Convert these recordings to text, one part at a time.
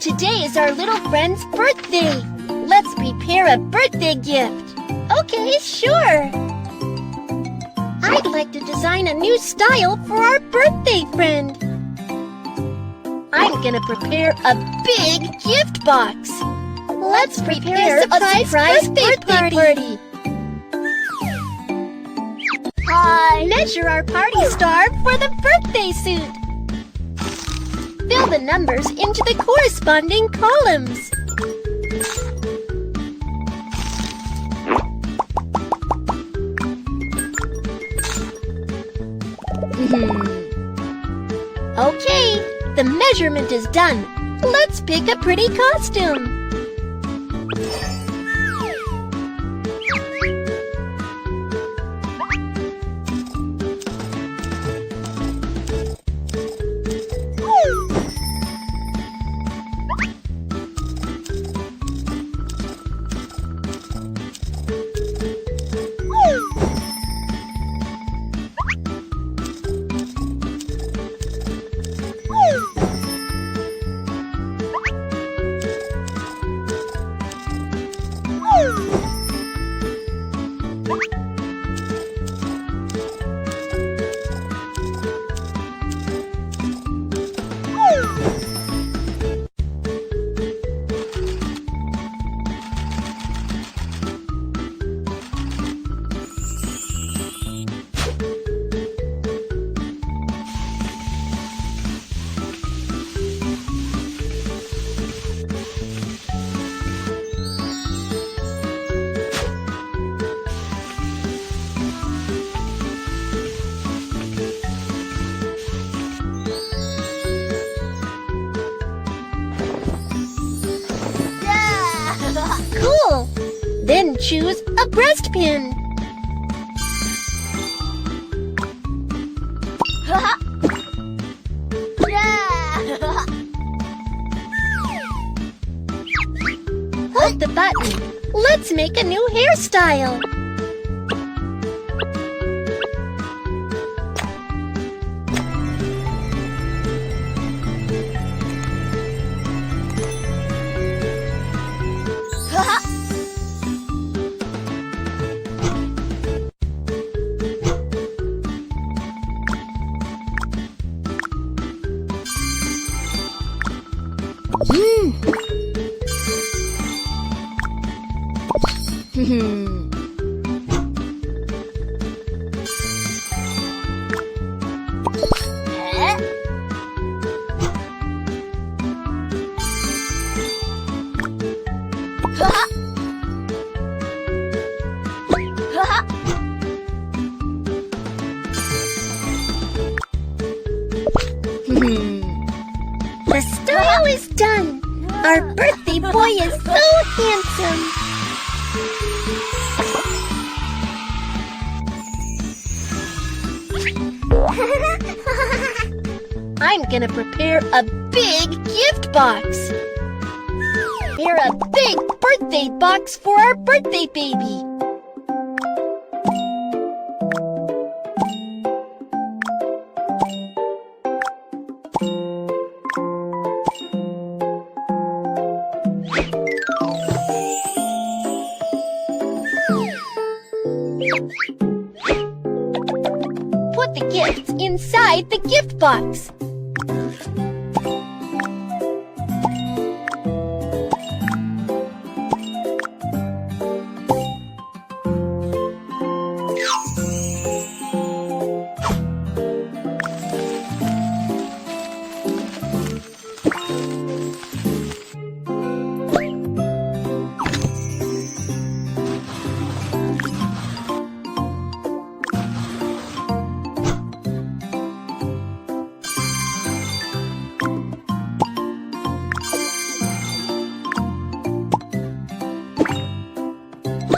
Today is our little friend's birthday. Let's prepare a birthday gift. Okay, sure. I'd like to design a new style for our birthday friend. I'm gonna prepare a big gift box. Let's prepare a surprise birthday party. Measure our party star for the birthday suit. Fill the numbers into the corresponding columns. Okay, the measurement is done. Let's pick a pretty costume. Cool! Then choose a breastpin. Hold the button. Let's make a new hairstyle. The style is done. Our birthday boy is so handsome. I'm gonna prepare a big gift box. Prepare a big birthday box for our birthday baby. Put the gifts inside the gift box.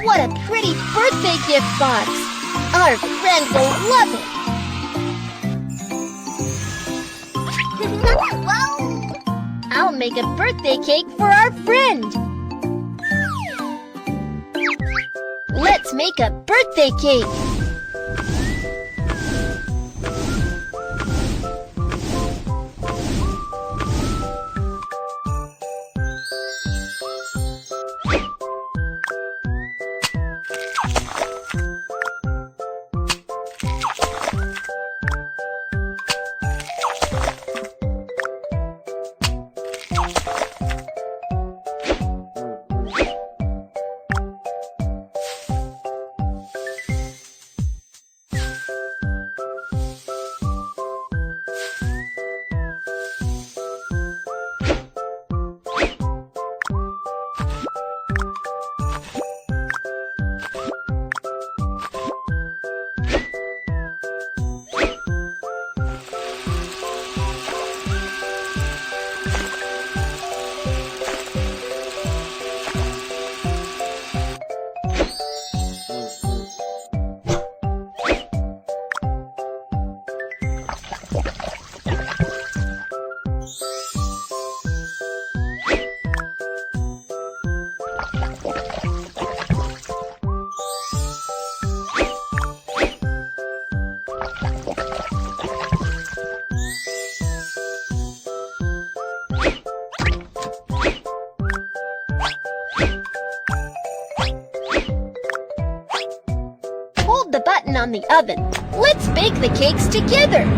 What a pretty birthday gift box! Our friend will love it! I'll make a birthday cake for our friend! Let's make a birthday cake! on the oven. Let's bake the cakes together.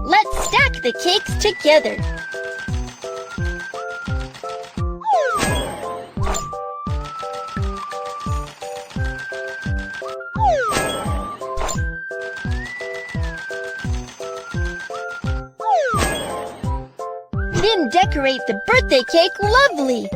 Let's stack the cakes together. Then decorate the birthday cake lovely.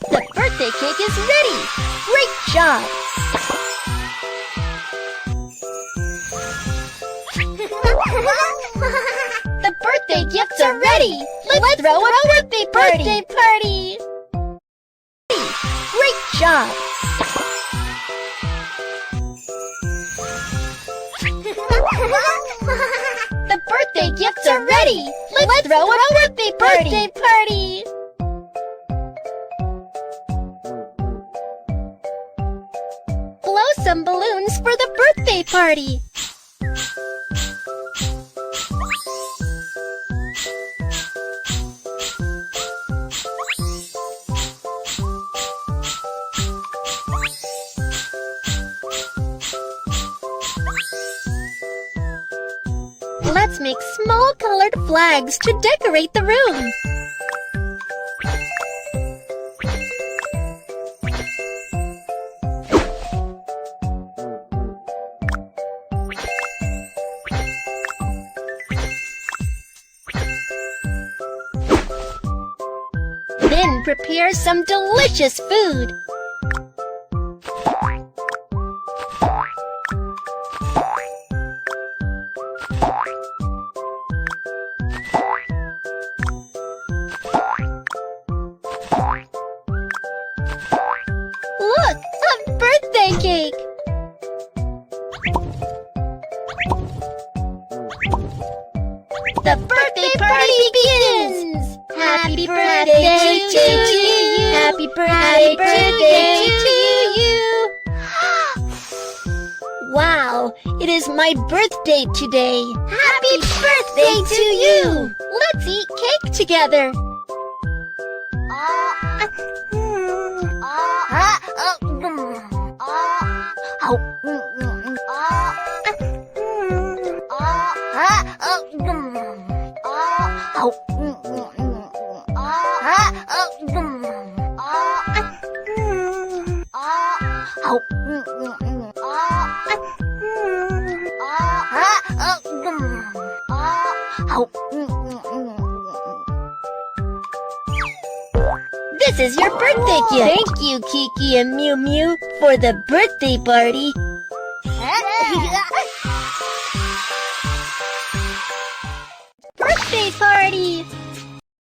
The birthday cake is ready! Great job! The birthday gifts are ready! Let's throw a birthday party! Great job! The birthday gifts are ready! Let's throw a birthday party! Blow some balloons for the birthday party! Let's make small colored flags to decorate the room. Then prepare some delicious food. Look, a birthday cake! The birthday party begins! Happy birthday to you! Happy birthday to you! Wow, it is my birthday today! Happy birthday to you! Let's eat cake together! This is your birthday gift. Thank you, Kiki and Mew Mew, for the birthday party. Birthday party!